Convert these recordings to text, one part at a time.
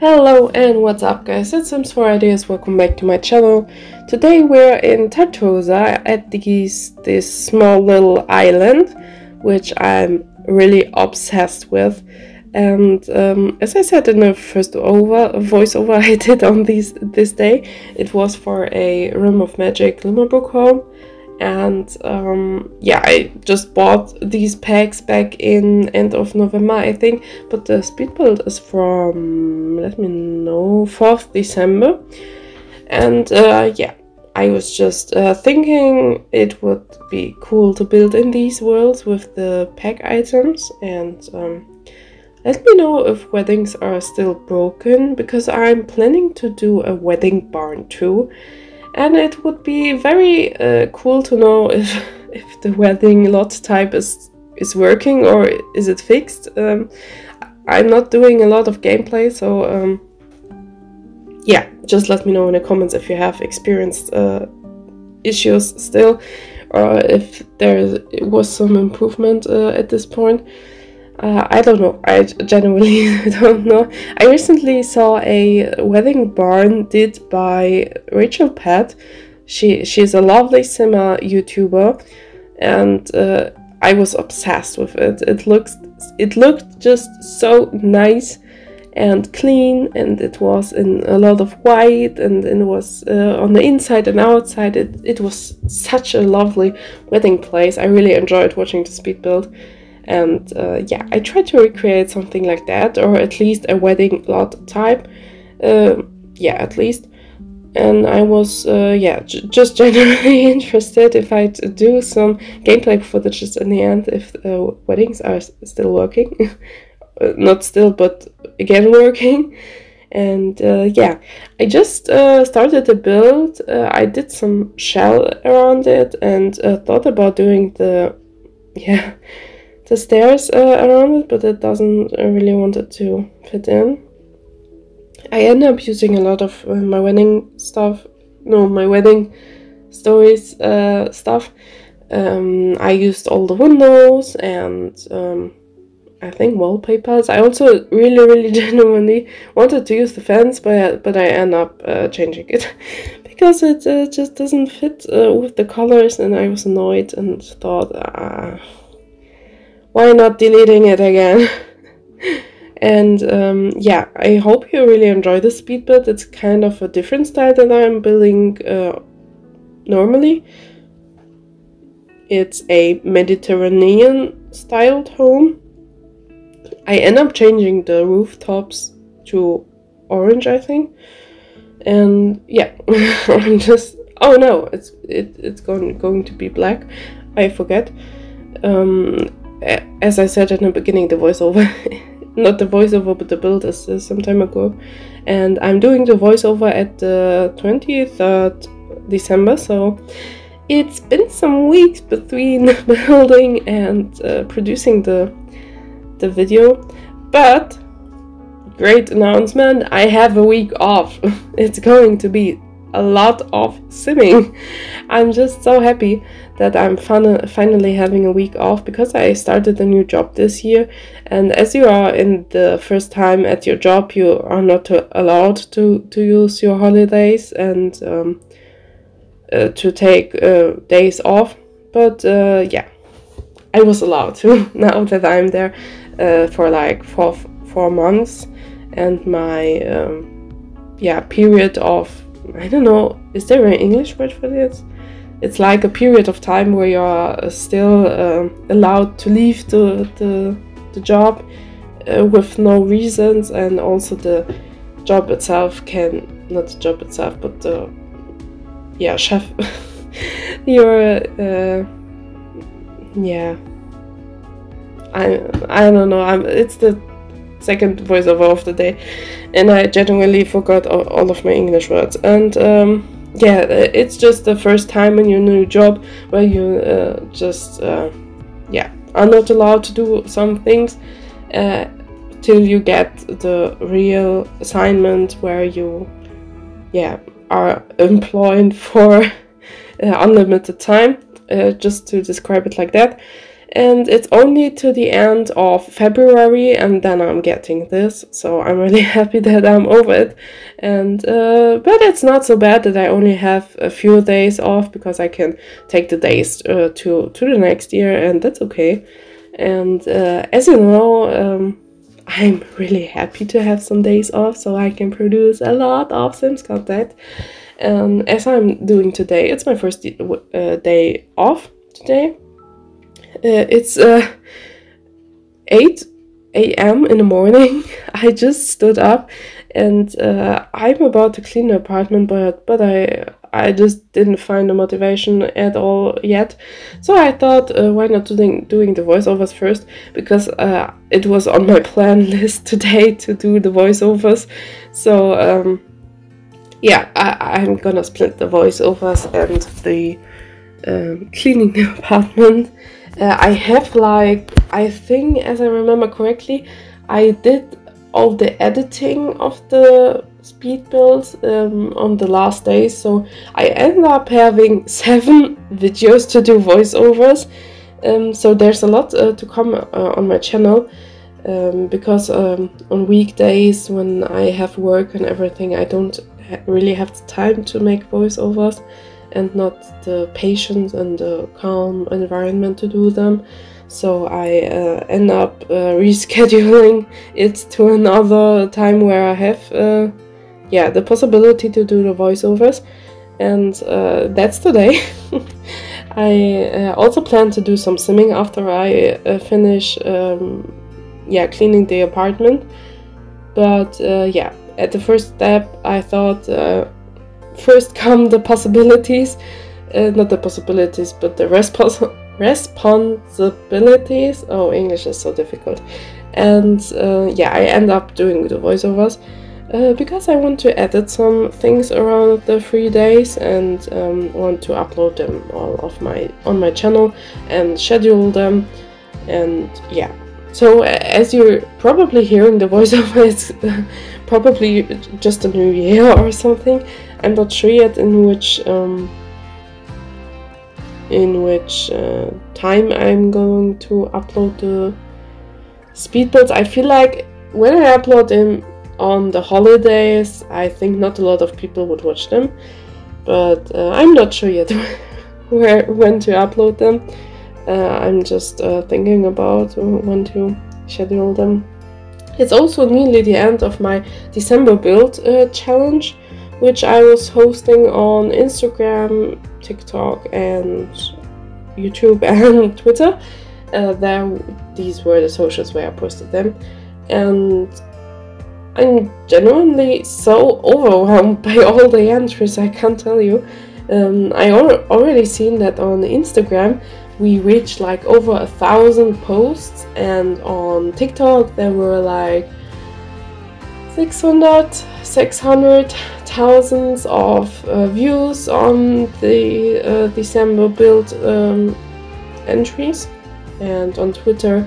Hello and what's up guys, it's Sims4Ideas, welcome back to my channel. Today we're in Tartosa at this small little island, which I'm really obsessed with. And as I said in the first voiceover I did on this day, it was for a Realm of Magic Glimmer book haul. And yeah, I just bought these packs back in end of November, I think, but the speed build is from, let me know, 4th December. And yeah, I was just thinking it would be cool to build in these worlds with the pack items. And let me know if weddings are still broken, because I'm planning to do a wedding barn too. And it would be very cool to know if the wedding lot type is working or is it fixed. I'm not doing a lot of gameplay, so yeah, just let me know in the comments if you have experienced issues still, or if there was some improvement at this point. I don't know. I genuinely don't know. I recently saw a wedding barn did by Rachel Pat. She's a lovely simmer YouTuber, and I was obsessed with it. It looked just so nice and clean, and it was in a lot of white, and it was on the inside and outside. It was such a lovely wedding place. I really enjoyed watching the speed build. And yeah, I tried to recreate something like that, or at least a wedding lot type. Yeah, at least. And I was, yeah, just genuinely interested if I'd do some gameplay footages in the end, if weddings are still working. Not still, but again working. And yeah, I just started the build. I did some shell around it and thought about doing the stairs around it, but it doesn't really want it to fit in. I end up using a lot of my wedding stuff, my wedding stories stuff. I used all the windows and I think wallpapers. I also really genuinely wanted to use the fence, but I end up changing it because it just doesn't fit with the colors, and I was annoyed and thought, why not deleting it again? And yeah, I hope you really enjoy the speed build. It's kind of a different style than I'm building normally. It's a Mediterranean styled home. I end up changing the rooftops to orange, I think. And yeah, I'm just, oh no, it's going to be black. I forget. As I said in the beginning, the voiceover, not the voiceover, but the build is some time ago. And I'm doing the voiceover at the 23rd December, so it's been some weeks between building and producing the video. But, great announcement, I have a week off. It's going to be a lot of simming. I'm just so happy that I'm finally having a week off, because I started a new job this year, and as you are in the first time at your job, you are not allowed to use your holidays and to take days off, but yeah, I was allowed to now that I'm there for like four months, and my yeah, period of, I don't know, is there an English word for this? It's like a period of time where you're still allowed to leave the job with no reasons, and also the job itself can, not the job itself, but the, yeah, chef, you're, yeah, I don't know, it's the second voiceover of the day, and I genuinely forgot all of my English words. And yeah, it's just the first time in your new job where you just yeah, are not allowed to do some things till you get the real assignment where you, yeah, are employed for unlimited time, just to describe it like that. and it's only to the end of February, and then I'm getting this, so I'm really happy that I'm over it. And but it's not so bad that I only have a few days off, because I can take the days to the next year, and that's okay. And as you know, I'm really happy to have some days off, so I can produce a lot of Sims content. As I'm doing today, it's my first day off today. It's 8 a.m. in the morning. I just stood up, and I'm about to clean the apartment, but I just didn't find the motivation at all yet. So I thought, why not doing the voiceovers first, because it was on my plan list today to do the voiceovers. So yeah, I'm gonna split the voiceovers and the cleaning the apartment. I have, like, I think, as I remember correctly, I did all the editing of the speed builds on the last day, so I ended up having 7 videos to do voiceovers. So there's a lot to come on my channel, because on weekdays when I have work and everything, I don't really have the time to make voiceovers, and not the patience and the calm environment to do them. So I end up rescheduling it to another time where I have yeah, the possibility to do the voiceovers, and that's today. I also plan to do some simming after I finish yeah, cleaning the apartment. But yeah, at the first step I thought first come the possibilities, not the possibilities, but the responsibilities. Oh, English is so difficult. And yeah, I end up doing the voiceovers because I want to edit some things around the 3 days, and want to upload them all on my channel and schedule them. And yeah, so as you're probably hearing, the voiceover is probably just a new year or something. I'm not sure yet in which time I'm going to upload the speed builds. I feel like when I upload them on the holidays, I think not a lot of people would watch them, but I'm not sure yet when to upload them. I'm just thinking about when to schedule them. It's also nearly the end of my December build challenge, which I was hosting on Instagram, TikTok, and YouTube and Twitter. These were the socials where I posted them, and I'm genuinely so overwhelmed by all the entries, I can't tell you. I already seen that on Instagram we reached like over 1,000 posts, and on TikTok there were like 600,000 of views on the December build entries, and on Twitter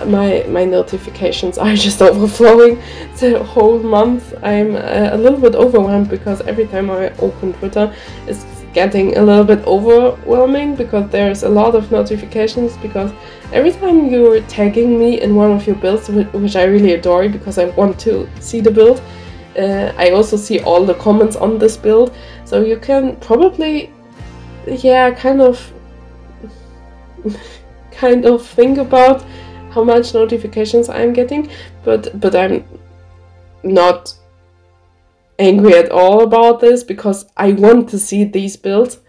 my notifications are just overflowing the whole month. I'm a little bit overwhelmed, because every time I open Twitter it's getting a little bit overwhelming, because there's a lot of notifications, because every time you're tagging me in one of your builds, which I really adore because I want to see the build, I also see all the comments on this build, so you can probably, yeah, kind of think about how much notifications I'm getting, but I'm not angry at all about this, because I want to see these builds.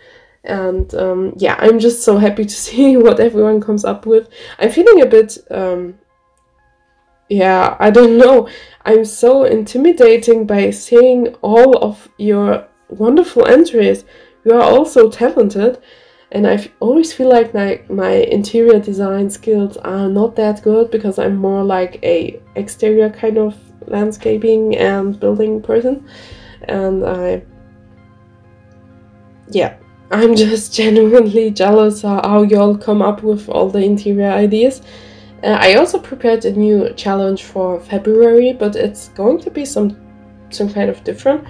And yeah, I'm just so happy to see what everyone comes up with. I'm feeling a bit yeah, I don't know, I'm so intimidating by seeing all of your wonderful entries. You are all so talented, and I always feel like my interior design skills are not that good, because I'm more like a exterior kind of landscaping and building person, and I'm just genuinely jealous how y'all come up with all the interior ideas. I also prepared a new challenge for February, but it's going to be some kind of different,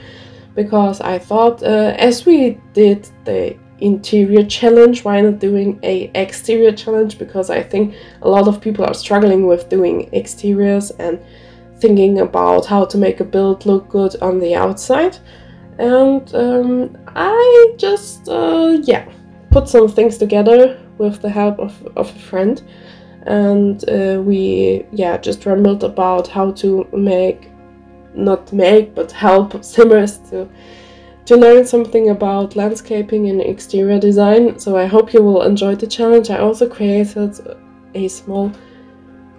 because I thought as we did the interior challenge, why not doing a exterior challenge? Because I think a lot of people are struggling with doing exteriors and thinking about how to make a build look good on the outside. And I just yeah, put some things together with the help of a friend, and we just rambled about how to but help simmers to learn something about landscaping and exterior design. So I hope you will enjoy the challenge. I also created a small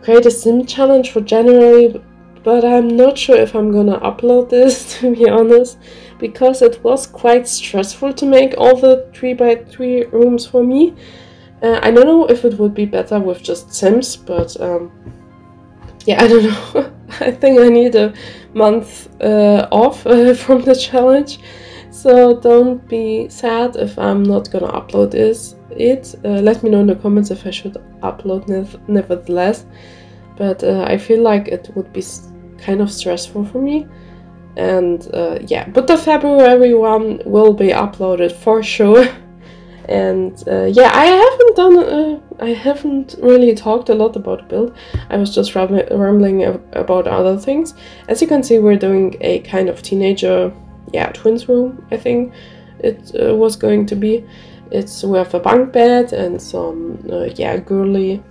create a sim challenge for January, but I'm not sure if I'm gonna upload this, to be honest, because it was quite stressful to make all the 3x3 rooms for me. I don't know if it would be better with just sims, but yeah, I don't know. I think I need a month off from the challenge, so don't be sad if I'm not gonna upload it. Let me know in the comments if I should upload nevertheless, but I feel like it would be kind of stressful for me. And yeah, but the February one will be uploaded for sure. And yeah, I haven't really talked a lot about the build. I was just rambling about other things. As you can see, we're doing a kind of teenager, twins room, I think it was going to be. We have a bunk bed and some girly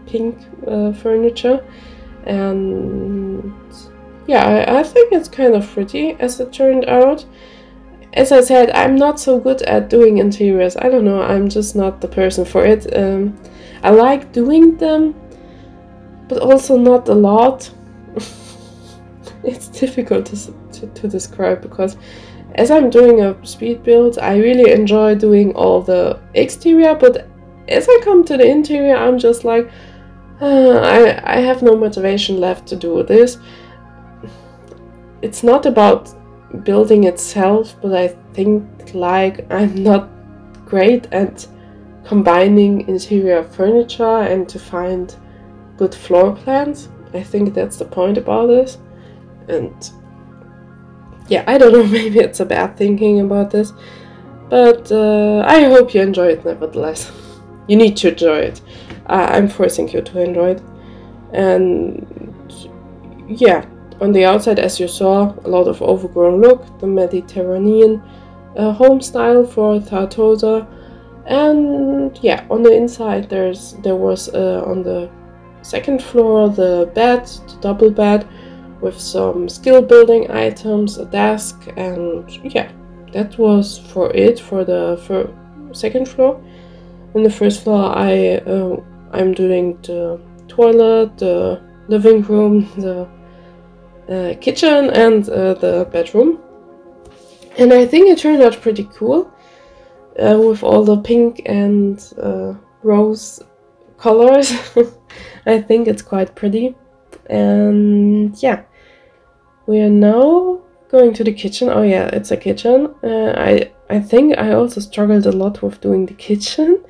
pink furniture, and yeah, I think it's kind of pretty as it turned out. As I said, I'm not so good at doing interiors. I don't know, I'm just not the person for it. I like doing them, but also not a lot. It's difficult to describe, because as I'm doing a speed build, I really enjoy doing all the exterior, but as I come to the interior, I'm just like, I have no motivation left to do this. It's not about building itself, but I think like I'm not great at combining interior furniture and to find good floor plans. I think that's the point about this. And yeah, I don't know, maybe it's a bad thinking about this, but I hope you enjoy it nevertheless. You need to enjoy it. I'm forcing you to enjoy it. And yeah, on the outside, as you saw, a lot of overgrown look, the Mediterranean home style for Tartosa. And yeah, on the inside there was on the second floor the bed, the double bed, with some skill building items, a desk, and yeah, that was for the second floor. On the first floor, I'm doing the toilet, the living room, the kitchen, and the bedroom. And I think it turned out pretty cool with all the pink and rose colors. I think it's quite pretty. And yeah, we are now going to the kitchen. Oh yeah, it's a kitchen. I think I also struggled a lot with doing the kitchen.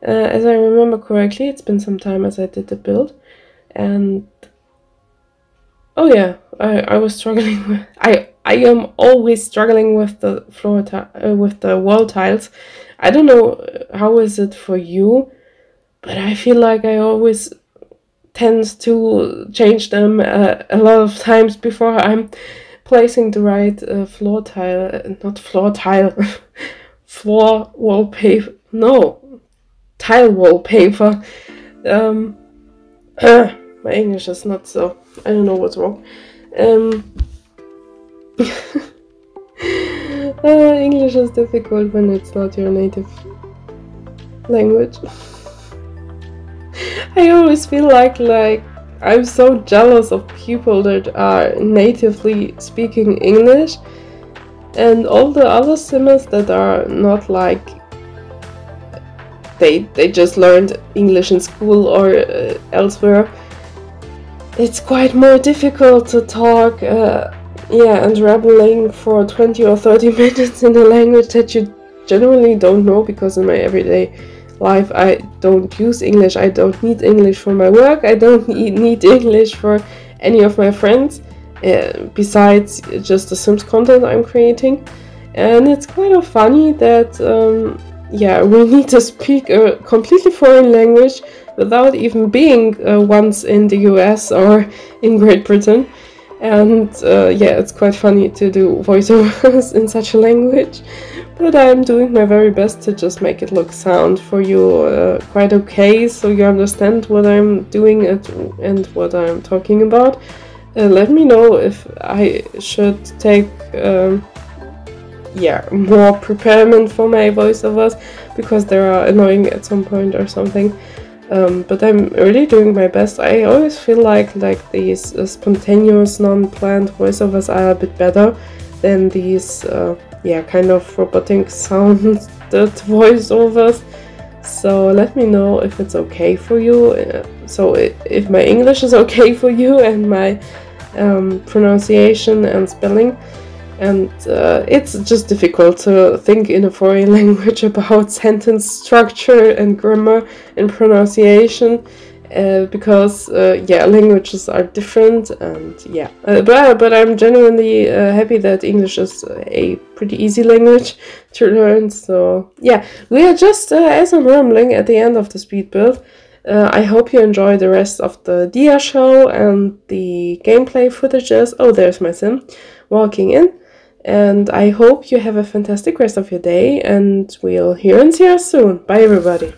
As I remember correctly, it's been some time as I did the build. And oh yeah, I was struggling with, I am always struggling with the with the wall tiles. I don't know how is it for you, but I feel like I always tend to change them a lot of times before I'm placing the right floor wallpaper. No, tile wallpaper. My English is not so. I don't know what's wrong. English is difficult when it's not your native language. I always feel like I'm so jealous of people that are natively speaking English, and all the other simmers that are not like they just learned English in school or elsewhere. It's quite more difficult to talk and rambling for 20 or 30 minutes in a language that you generally don't know, because in my everyday life I don't use English. I don't need English for my work. I don't need English for any of my friends besides just the Sims content I'm creating. And it's kind of funny that yeah, we need to speak a completely foreign language without even being once in the US or in Great Britain. And yeah, it's quite funny to do voiceovers in such a language, but I'm doing my very best to just make it sound for you quite okay, so you understand what I'm doing and what I'm talking about. Let me know if I should take yeah, more preparation for my voiceovers, because they are annoying at some point or something. But I'm really doing my best. I always feel like these spontaneous, non-planned voiceovers are a bit better than these yeah, kind of robotic sounded voiceovers. So let me know if it's okay for you. So if my English is okay for you and my pronunciation and spelling. And it's just difficult to think in a foreign language about sentence structure and grammar and pronunciation, because yeah, languages are different. And yeah, but I'm genuinely happy that English is a pretty easy language to learn. So yeah, we are just as I'm rambling at the end of the speed build. I hope you enjoy the rest of the Dia show and the gameplay footages. Oh, there's my sim walking in. And I hope you have a fantastic rest of your day, and we'll hear and see us soon. Bye, everybody.